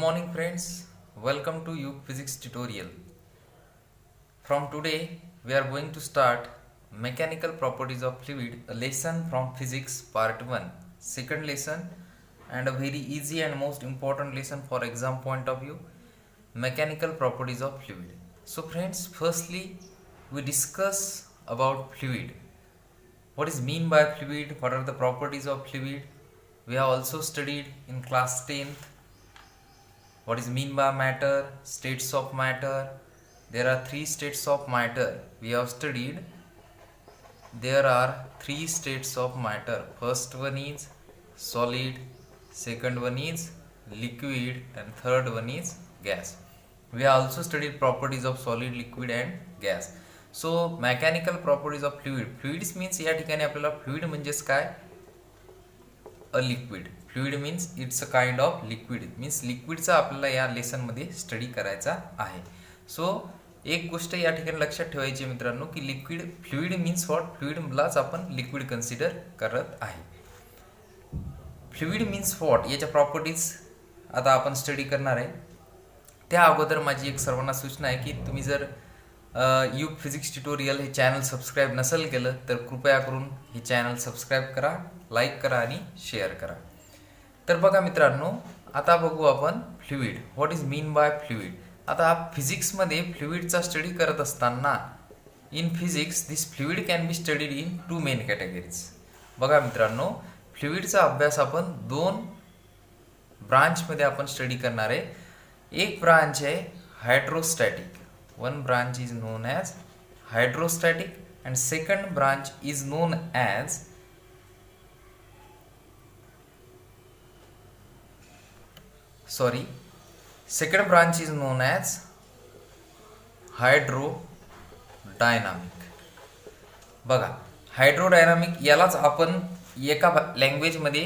morning friends, welcome to U Physics tutorial. From today we are going to start mechanical properties of fluid, a lesson from physics part 1, second lesson and a very easy and most important lesson for exam point of view, mechanical properties of fluid. So friends, firstly we discuss about fluid. What is mean by fluid? What are the properties of fluid? We have also studied in class 10th what is mean by matter, states of matter. There are three states of matter we have studied. There are three states of matter. First one is solid, second one is liquid, and third one is gas. We have also studied properties of solid, liquid and gas. So mechanical properties of fluid. Fluids means या ठिकाणी आपल्याला fluid म्हणजेच काय, a liquid. Fluid means it's a kind of liquid, means लिक्विडचा आपल्याला या lesson मध्ये study करायचा आहे. सो एक गोष्ट या ठिकाणी लक्षात ठेवायची मित्रांनो की लिक्विड, फ्लुइड मीन्स व्हॉट, फ्लुइडलाच आपण लिक्विड कन्सिडर करत आहे. फ्लुइड मीन्स व्हॉट याच्या प्रॉपर्टीज आता आपण स्टडी करणार आहे. त्या अगोदर माझी एक सर्वांना सूचना आहे की तुम्ही जर यू फिजिक्स ट्युटोरियल हे चॅनल सबस्क्राईब नसेल केलं तर कृपया करून हे चॅनल सबस्क्राईब करा, लाईक करा आणि शेअर करा. तर बघा मित्रांनो, आता बघू आपण fluid. What is mean by fluid. आता फिजिक्समध्ये फ्लुइडचा स्टडी करत असताना in physics this fluid can be studied in two main categories. बघा मित्रांनो, फ्लुइडचा अभ्यास आपण दोन ब्रांचमध्ये आपण स्टडी करणार आहे. एक ब्रांच आहे hydrostatic. One branch is non as hydrostatic and second branch is non as second branch is known as हायड्रोडायनामिक. बघा, हायड्रोडायनामिक यालाच आपण एका लँग्वेजमध्ये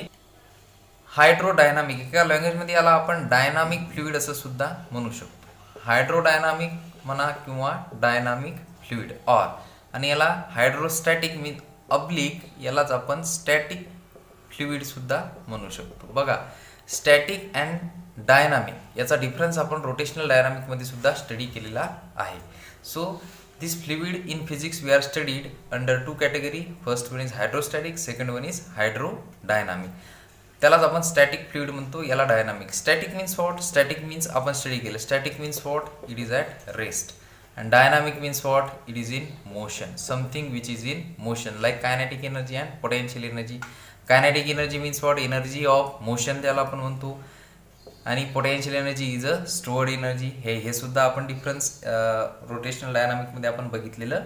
हायड्रोडायनामिक, एका लँग्वेजमध्ये याला आपण डायनामिक फ्लुइड असं सुद्धा म्हणू शकतो. हायड्रोडायनामिक म्हणा किंवा डायनामिक फ्लुइड ऑर, आणि याला हायड्रोस्टॅटिक मीन अब्लिक, यालाच आपण स्टॅटिक फ्लुइड सुद्धा म्हणू शकतो. बघा, स्टॅटिक अँड डायनामिक याचा डिफरन्स आपण रोटेशनल डायनामिक मध्ये सुद्धा स्टडी केलेला आहे. So this fluid in physics we are studied under two category. First one is hydrostatic, second one is hydrodynamic. त्यालाच आपण स्टॅटिक फ्लुइड म्हणतो, याला dynamic. Static means what, static means आपण स्टडी केलं. Static means what, it is at rest. And dynamic means what, it is in motion, something which is in motion like kinetic energy and potential energy. Kinetic energy means what, energy of motion त्याला आपण म्हणतो, आणि potential energy is a stored energy. हे सुद्धा आपण difference rotational डायनामिकमध्ये आपण बघितलेलं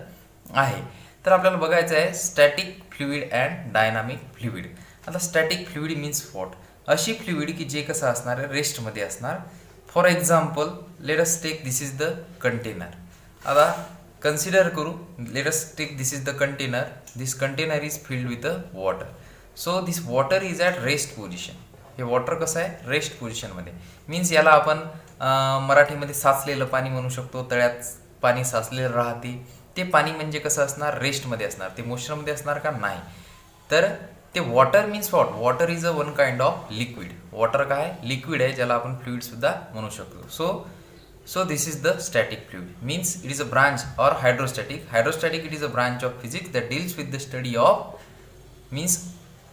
आहे. तर आपल्याला बघायचं आहे static fluid and dynamic fluid. आता स्टॅटिक फ्लुइड मीन्स व्हॉट, अशी फ्लुइड की जे कसं असणार आहे, रेस्टमध्ये असणार. For example let us take this is the container. आता कन्सिडर करू, let us take this is the container. This container is filled with a water. So this water is at rest position. हे water कसं आहे, rest पोझिशनमध्ये. Means याला आपण मराठीमध्ये साचलेलं पाणी म्हणू शकतो. तळ्यात पाणी साचलेलं राहते, ते पाणी म्हणजे कसं असणार, रेस्टमध्ये असणार. ते मोशनमध्ये असणार का, नाही. तर ते water means what, water is a one kind of liquid. Water काय, लिक्विड आहे, ज्याला आपण फ्लुइड सुद्धा म्हणू शकतो. So this is the static fluid. Means it is a branch or hydrostatic. Hydrostatic it is a branch of physics that deals with the study of, means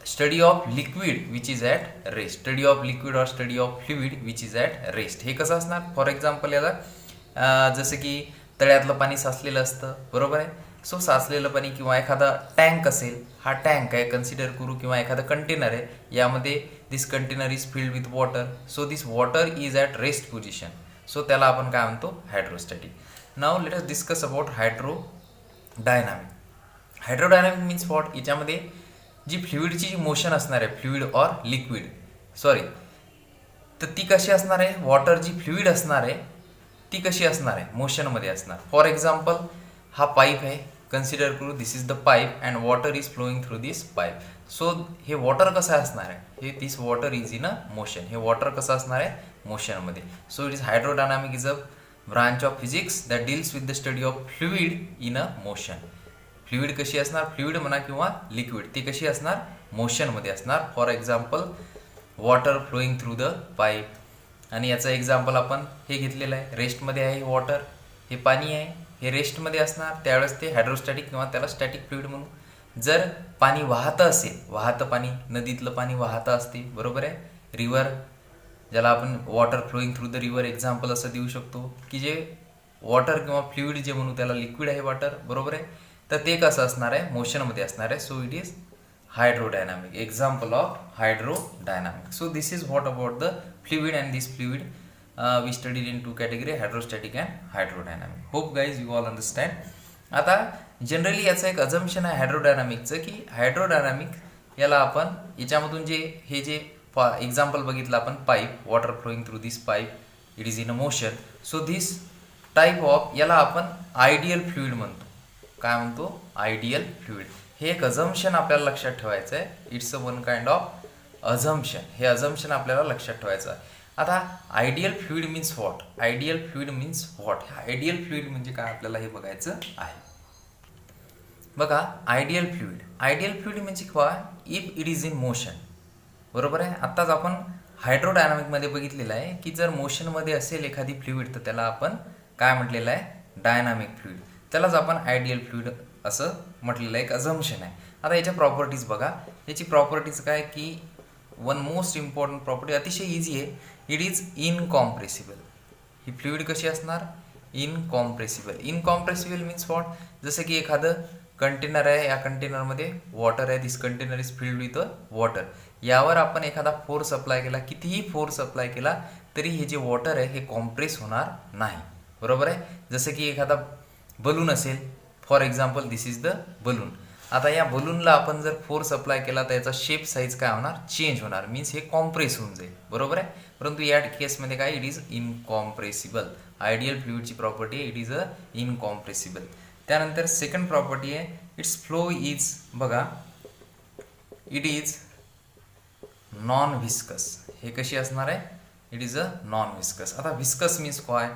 study of liquid which is at rest. Study of liquid और study of fluid which is at rest. हे कसं असणार, for example याला जसं की तळ्यातलं पाणी साचलेलं असतं, बरोबर आहे. सो साचलेलं पाणी किंवा एखादा टँक असेल, हा टँक आहे कन्सिडर करू, किंवा एखादं कंटेनर आहे, यामध्ये this container is filled with water. So this water is at rest position. So त्याला आपण काय म्हणतो, hydrostatic. Now let us discuss about hydrodynamic. Hydrodynamic means what, याच्यामध्ये जी फ्लुइडची जी मोशन असणार आहे, फ्लुइड ऑर लिक्विड तर ती कशी असणार आहे, वॉटर जी फ्लुइड असणार आहे ती कशी असणार आहे, मोशनमध्ये असणार. फॉर एक्झाम्पल हा पाईप आहे, कन्सिडर करू this is the pipe and water is flowing through this pipe. So हे वॉटर कसं असणार आहे, हे this water is in a motion. हे वॉटर कसं असणार आहे, मोशनमध्ये. So it is hydrodynamic is a branch of physics that deals with the study of fluid in a motion. Fluid कशी असणार, फ्लुइड म्हणा किंवा लिक्विड, ती कशी असणार, मोशनमध्ये असणार. For example water flowing through the pipe आणि याचं एक्झाम्पल आपण हे घेतलेलं आहे, रेस्टमध्ये आहे वॉटर, हे पाणी आहे, हे रेस्टमध्ये असणार, त्यावेळेस ते हायड्रोस्टॅटिक किंवा त्याला स्टॅटिक फ्लुइड म्हणू. जर पाणी वाहतं असेल, वाहतं पाणी, नदीतलं पाणी वाहतं असते, बरोबर आहे, रिव्हर, ज्याला आपण water flowing through the river example असं देऊ शकतो, की जे वॉटर किंवा फ्लुइड जे म्हणू त्याला लिक्विड आहे वॉटर, बरोबर आहे, तर ते कसं असणार आहे, मोशनमध्ये असणार आहे. So it is hydrodynamic, example of hydrodynamic. So this is what about the fluid, and this fluid we studied in two category, hydrostatic and hydrodynamic. Hope guys you all understand. आता जनरली याचं एक assumption आहे हायड्रोडायनामिकचं, की हायड्रोडायनामिक याला आपण याच्यामधून जे हे जे एक्झाम्पल बघितलं आपण, pipe, water flowing through this pipe, it is in a motion. So this type of याला आपण आयडियल फ्लुइड म्हणतो. काय म्हणतो? Ideal fluid. हे एक अझम्पशन आपल्याला लक्षात ठेवायचं आहे. It's a one kind of assumption. हे अझम्पशन आपल्याला लक्षात ठेवायचं आहे. आता ideal fluid means what? Ideal fluid means what? Ideal fluid म्हणजे काय आपल्याला हे बघायचं आहे. बघा, आयडियल फ्लुइड, आयडियल फ्लुइड म्हणजे काय? If it is in motion, बरोबर आहे. आत्ताच आपण हायड्रोडायनामिकमध्ये बघितलेलं आहे की जर मोशनमध्ये असेल एखादी फ्लुइड तर त्याला आपण काय म्हटलेलं आहे? Dynamic fluid. त्यालाच आपण आयडियल फ्लुइड असं म्हटलेलं एक अझम्पशन आहे. आता याच्या प्रॉपर्टीज बघा. याची प्रॉपर्टीज काय की वन मोस्ट इम्पॉर्टंट प्रॉपर्टी, अतिशय इझी आहे, इट इज इनकॉम्प्रेसिबल. ही फ्लुइड कशी असणार? इनकॉम्प्रेसिबल. Incompressible means what? जसं की एखादं कंटेनर आहे, या कंटेनरमध्ये वॉटर आहे, this container is filled with water. यावर आपण एखादा फोर्स अप्लाय केला, कितीही फोर्स अप्लाय केला तरी हे जे वॉटर आहे हे कॉम्प्रेस होणार नाही, बरोबर आहे. जसं की एखादा बलून असेल, for example this is the balloon. आता या बलूनला आपण जर फोर्स अप्लाय केला तर याचा शेप साईज काय होणार? चेंज होणार, मीन्स हे कॉम्प्रेस होऊन जाईल, बरोबर आहे. परंतु या केसमध्ये काय? It is incompressible. आयडियल फ्लुइडची प्रॉपर्टी आहे, इट इज अ इनकॉम्प्रेसिबल. त्यानंतर सेकंड प्रॉपर्टी आहे, इट्स फ्लो इज, बघा, इट इज नॉन व्हिस्कस. हे कशी असणार आहे? It is a non viscous. आता व्हिस्कस मीन्स काय?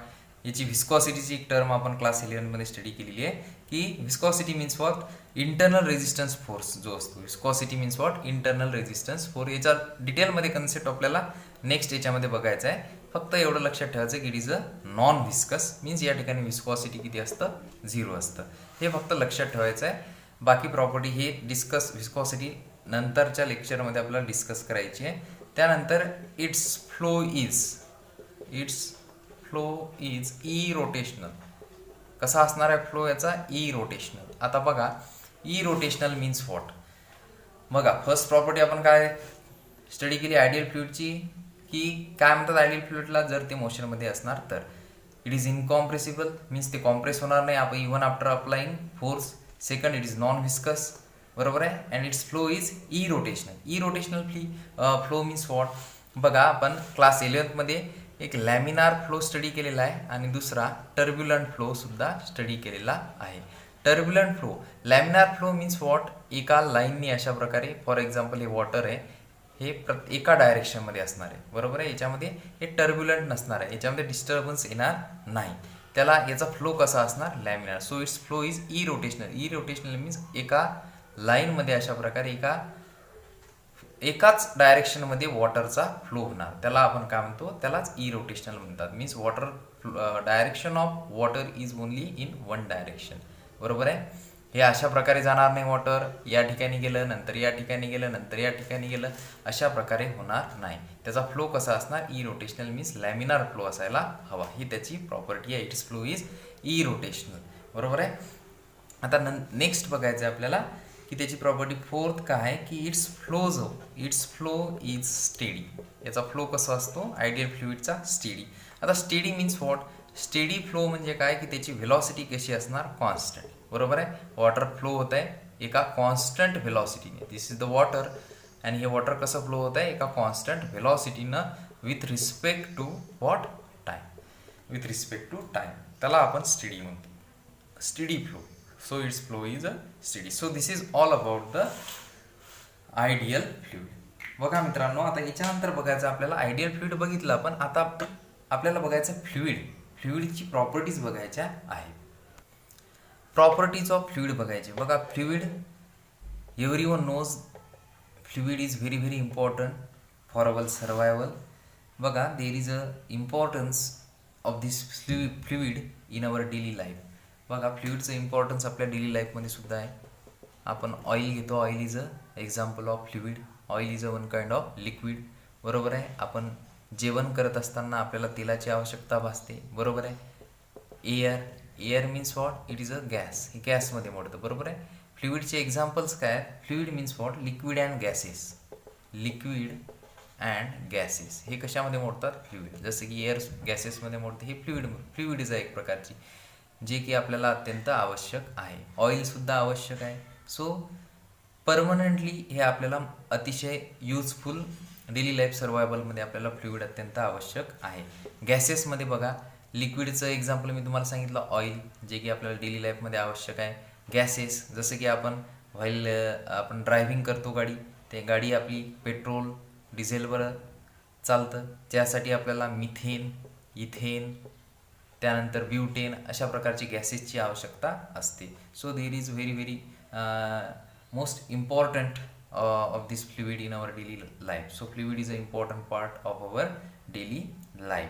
याची व्हिस्कॉसिटीची एक टर्म आपण क्लास 11 मध्ये स्टडी केलेली आहे की viscosity means what? Internal resistance force जो असतो. Viscosity means what? Internal resistance force. याचा डिटेलमध्ये कन्सेप्ट आपल्याला नेक्स्ट याच्यामध्ये बघायचा आहे. फक्त एवढं लक्षात ठेवायचं की it is a non viscous, means या ठिकाणी व्हिस्कॉसिटी किती असतं? 0 असतं. हे फक्त लक्षात ठेवायचं आहे. बाकी प्रॉपर्टी हे डिस्कस, व्हिस्कॉसिटी नंतरच्या लेक्चरमध्ये आपल्याला डिस्कस करायची आहे. त्यानंतर it's flow is E rotational. कसा असणार आहे फ्लो याचा? E rotational. आता बघा, ई रोटेशनल मीन्स व्हॉट? बघा, फर्स्ट प्रॉपर्टी आपण काय स्टडी केली आयडियल फ्लुइडची, की काय म्हणतात आयडियल फ्लुइडला? जर ते मोशनमध्ये असणार तर इट इज इनकॉम्प्रेसिबल, मीन्स ते कॉम्प्रेस होणार नाही आपण even after applying force. Second, it is non viscous, बरोबर आहे. And it's flow is E rotational. E rotational flow means what? बघा, आपण क्लास 11 मध्ये एक लॅमिनार फ्लो स्टडी केलेला आहे आणि दुसरा टर्ब्युलंट फ्लो सुद्धा स्टडी केलेला आहे. Turbulent flow, laminar flow means what? एका लाईननी अशा प्रकारे, फॉर एक्झाम्पल हे वॉटर आहे, हे एका डायरेक्शनमध्ये असणार आहे, बरोबर आहे. याच्यामध्ये हे टर्ब्युलंट नसणार आहे, याच्यामध्ये डिस्टर्बन्स येणार नाही. त्याला याचा फ्लो कसा असणार? Laminar. So it's flow is E rotational. E rotational means एका लाईनमध्ये अशा प्रकारे एकाच डायरेक्शनमध्ये वॉटरचा फ्लो होणार, त्याला आपण काय म्हणतो? त्यालाच ई रोटेशनल म्हणतात. Means water direction of water is only in one direction, बरोबर आहे. हे अशा प्रकारे जाणार नाही, वॉटर या ठिकाणी गेलं, नंतर या ठिकाणी गेलं, नंतर या ठिकाणी गेलं, अशा प्रकारे होणार नाही. त्याचा फ्लो कसा असणार? E rotational, means laminar flow असायला हवा. ही त्याची प्रॉपर्टी आहे. Its flow is E rotational, बरोबर आहे. आता नेक्स्ट बघायचं आहे आपल्याला की त्याची प्रॉपर्टी फोर्थ काय आहे की इट्स फ्लो इज स्टेडी. याचा फ्लो कसा असतो? आयडियल फ्लुइडचा स्टेडी. आता steady means what? Steady flow म्हणजे काय की त्याची व्हेलॉसिटी कशी असणार? कॉन्स्टंट, बरोबर आहे. वॉटर फ्लो होत आहे एका कॉन्स्टंट व्हेलॉसिटीने. दिस इज द वॉटर, आणि हे वॉटर कसं फ्लो होत आहे? एका कॉन्स्टंट व्हेलॉसिटीनं with respect to what? Time. With respect to time, त्याला आपण स्टेडी म्हणतो, steady flow. So its flow is a steady. So this is all about the ideal fluid. बघा मित्रांनो, आता याच्यानंतर बघायचं आपल्याला आयडियल फ्लुइड बघितलं आपण. आता आपल्याला बघायचं फ्लुइडची प्रॉपर्टीज बघायच्या आहेत. प्रॉपर्टीज ऑफ फ्लुइड बघायचे. बघा, fluid, everyone knows fluid is very very important for our survival. बघा, there is a importance of this fluid in our daily life. बघा, फ्लुइडचं इम्पॉर्टन्स आपल्या डेली लाईफमध्ये सुद्धा आहे. आपण ऑइल घेतो, oil is a example of fluid. Oil is a one kind of liquid. बरोबर आहे. आपण जेवण करत असताना आपल्याला तेलाची आवश्यकता भासते. बरोबर आहे. Air means what, it is a gas. हे गॅसमध्ये मोडतं. बरोबर आहे. फ्लुइडचे एक्झाम्पल्स काय आहेत? Fluid means what, liquid and gases. Liquid and gases हे कशामध्ये मोडतात? फ्लुइड. जसं की एअर गॅसेसमध्ये मोडते, हे फ्लुइड इज आहे एक प्रकारची, जे की आपल्याला अत्यंत आवश्यक आहे. ऑइलसुद्धा आवश्यक आहे. सो परमनंटली हे आपल्याला अतिशय युजफुल डेली लाईफ सर्वायवलमध्ये आपल्याला फ्लुइड अत्यंत आवश्यक आहे. गॅसेसमध्ये बघा, लिक्विडचं एक्झाम्पल मी तुम्हाला सांगितलं, ऑइल, जे की आपल्याला डेली लाईफमध्ये आवश्यक आहे. गॅसेस, जसं की आपण ड्रायव्हिंग करतो गाडी, ते गाडी आपली पेट्रोल डिझेलवर चालतं. त्यासाठी आपल्याला मिथेन, इथेन, त्यानंतर ब्युटेन अशा प्रकारची गॅसेसची आवश्यकता असते. So there is very most important of this fluid in our daily life. So fluid is a important part of our daily life.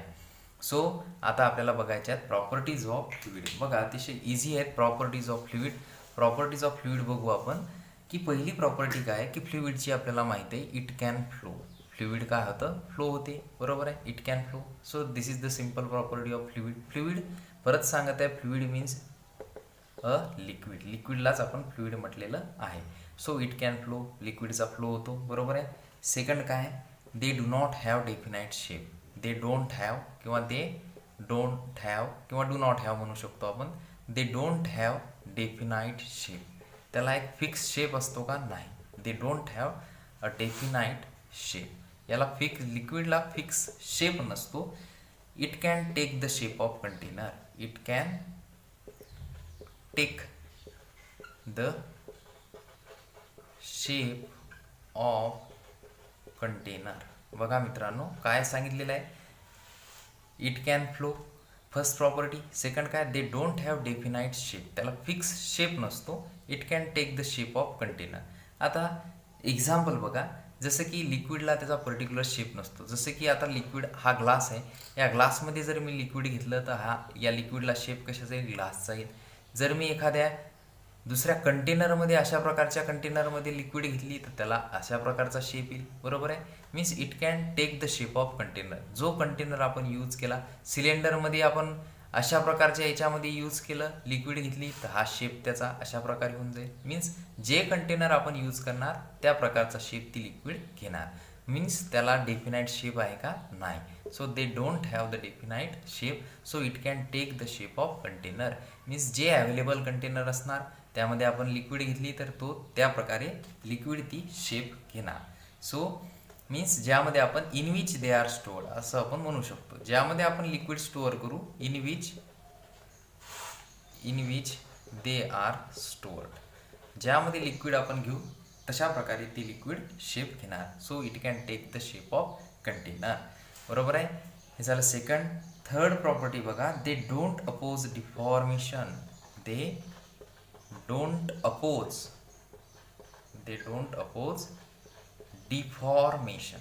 So आता आपल्याला बघायच्या आहेत प्रॉपर्टीज ऑफ फ्लुइड. बघा, अतिशय इझी आहेत properties of fluid. Properties of fluid बघू आपण, की पहिली प्रॉपर्टी काय आहे, की फ्लुइडची आपल्याला माहिती आहे, इट कॅन फ्लो. फ्लुइड काय होतं? फ्लो होते. बरोबर आहे. It can flow. So this is the simple property of fluid. Fluid परत सांगत आहे, फ्लुइड मीन्स अ लिक्विड. लिक्विडलाच आपण फ्लुइड म्हटलेलं आहे. सो इट कॅन फ्लो, लिक्विडचा फ्लो होतो. बरोबर आहे. सेकंड काय? They do not have definite shape. They don't have किंवा डू नॉट हॅव म्हणू शकतो आपण. They don't have definite shape. त्याला एक फिक्स शेप असतो का? नाही. They don't have a definite shape. याला लिक्विडला फिक्स शेप नसतो. It can take the shape of container. It can take the shape of container. बघा मित्रांनो, काय सांगितलेलं आहे? It can flow, first property. Second काय? They don't have definite shape. त्याला फिक्स शेप नसतो. It can take the shape of container. आता example बघा, जसं की लिक्विडला त्याचा पर्टिक्युलर शेप नसतो. जसं की आता लिक्विड हा ग्लास आहे. या ग्लासमध्ये जर मी लिक्विड घेतलं तर या लिक्विडला शेप कशाचा येईल? ग्लासचा येईल. जर मी एखाद्या दुसऱ्या कंटेनरमध्ये, अशा प्रकारच्या कंटेनरमध्ये लिक्विड घेतली तर त्याला अशा प्रकारचा शेप येईल. बरोबर आहे. Means it can take the shape of container. जो कंटेनर आपण यूज केला, सिलेंडरमध्ये आपण अशा प्रकारच्या याच्यामध्ये यूज केलं, लिक्विड घेतली तर हा शेप त्याचा अशा प्रकारे होऊन जाईल. मीन्स जे कंटेनर आपण यूज करणार त्या प्रकारचा शेप ती लिक्विड घेणार. मीन्स त्याला डेफिनाईट शेप आहे का? नाही. So they don't have the definite shape. So it can take the shape of container. Means जे अवेलेबल कंटेनर असणार त्यामध्ये आपण लिक्विड घेतली तर तो त्या प्रकारे लिक्विड ती शेप घेणार. सो मीन्स ज्यामध्ये आपण in which they are stored असं आपण म्हणू शकतो. ज्यामध्ये आपण लिक्विड स्टोअर करू, in which they are stored. ज्यामध्ये लिक्विड आपण घेऊ तशा प्रकारे ती लिक्विड शेप घेणार. So it can take the shape of container. बरोबर आहे. हे झालं सेकंड. थर्ड प्रॉपर्टी बघा, they don't oppose deformation. They don't oppose deformation.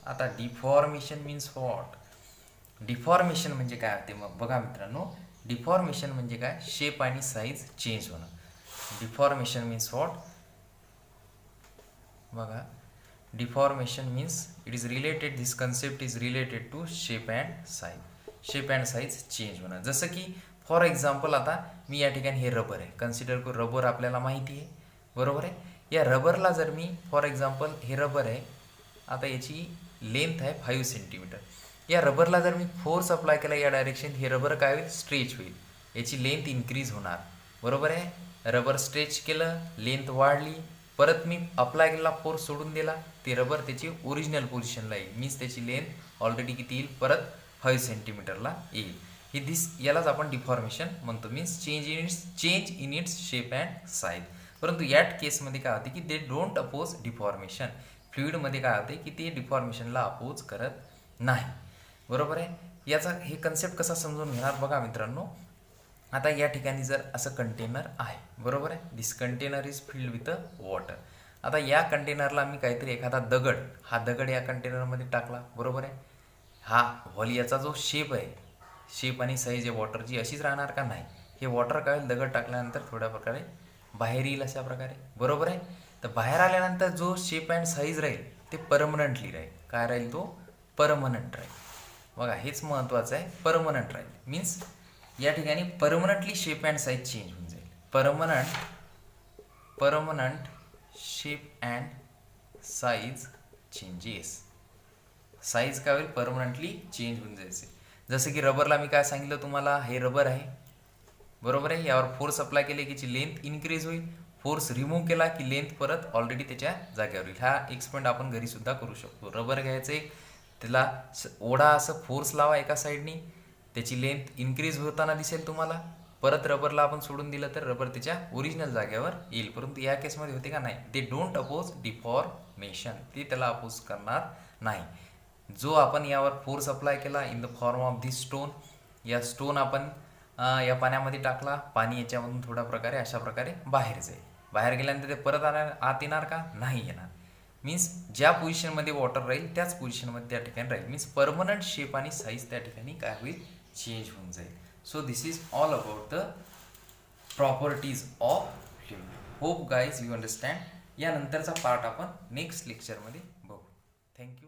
आता डिफॉर्मेशन मीन्स व्हॉट? डिफॉर्मेशन म्हणजे काय होते मग? बघा मित्रांनो, डिफॉर्मेशन म्हणजे काय? शेप आणि साईज चेंज होणं. Deformation means what? बघा, deformation means it is related, this concept is related to shape and size. Shape and size change होणं. जसं की फॉर एक्झाम्पल, आता मी या ठिकाणी हे रबर आहे, कन्सिडर करू. रबर आपल्याला माहिती आहे. बरोबर आहे. या रबरला जर मी फॉर एक्झाम्पल, हे रबर आहे, आता याची लेंथ आहे 5 सेंटीमीटर. या रबरला जर मी फोर्स अप्लाय केला या डायरेक्शन, हे रबर काय होईल? स्ट्रेच होईल. याची लेंथ इन्क्रीज होणार. बरोबर आहे. रबर स्ट्रेच केलं, लेंथ वाढली, परत मी अप्लाय केला, फोर्स सोडून दिला, ते रबर त्याची ओरिजिनल पोझिशनला येईल. मीन्स त्याची लेंथ ऑलरेडी किती येईल? परत 5 सेंटीमीटरला येईल. यालाच आपण डिफॉर्मेशन म्हणतो. Means change in its shape and size. परंतु या केसमध्ये काय होते की दे डोंट अपोज डिफॉर्मेशन. फ्लुइडमध्ये काय होते की ते डिफॉर्मेशनला अपोज करत नाही. बरोबर आहे. याचा हे कन्सेप्ट कसा समजून घेणार बघा मित्रांनो. आता या ठिकाणी जर असं कंटेनर आहे, बरोबर आहे, this container is filled with water. आता या कंटेनरला मी काहीतरी एखादा दगड, हा दगड या कंटेनरमध्ये टाकला, बरोबर आहे. हा व्हॉलियाचा जो शेप आहे, शेप आणि साईज आहे वॉटरची अशीच राहणार का? नाही. हे वॉटर काय होईल, दगड टाकल्यानंतर थोड्या प्रकारे बाहेर येईल अशा प्रकारे, बरोबर आहे. तर बाहेर आल्यानंतर जो शेप अँड साईज राहील ते परमनंटली राहील. काय राहील? तो परमनंट राहील. बघा हेच महत्त्वाचं आहे, परमनंट राहील मीन्स या ठिकाणी permanently shape and size change होऊन जाईल. Permanent shape and size changes. Size काय होईल? परमनंटली चेंज होऊन जायचे. जसं की रबरला मी काय सांगितलं तुम्हाला, हे रबर आहे, बरोबर आहे. यावर फोर्स अप्लाय केले की ची लेंथ इन्क्रीज होईल. फोर्स रिमूव्ह केला की लेंथ परत ऑलरेडी त्याच्या जागेवर होईल. हा एक्सपेरिमेंट आपण घरी सुद्धा करू शकतो. रबर घ्यायचं एक, त्याला ओढा असं फोर्स लावा एका साईडनी, त्याची लेंथ इन्क्रीज होताना दिसेल तुम्हाला. परत रबरला आपण सोडून दिलं तर रबर त्याच्या ओरिजिनल जागेवर येईल. परंतु या केसमध्ये होते का? नाही. ते डोंट अपोज डिफॉर्मेशन, ते त्याला अपोज करणार नाही. जो आपण यावर फोर्स अप्लाय केला in the form of this stone, या स्टोन आपण या पाण्यामध्ये टाकला, पाणी याच्यामधून थोड्या प्रकारे अशा प्रकारे बाहेर जाईल. बाहेर गेल्यानंतर ते परत आत येणार का? नाही येणार. मीन्स ज्या पोझिशनमध्ये वॉटर राहील त्याच पोझिशनमध्ये त्या ठिकाणी राहील. मीन्स परमनंट शेप आणि साईज त्या ठिकाणी काय होईल? चेंज होऊन जाईल. So this is all about the properties of fluid. Hope guys you understand. यानंतरचा पार्ट आपण नेक्स्ट लेक्चरमध्ये बघू. थँक्यू.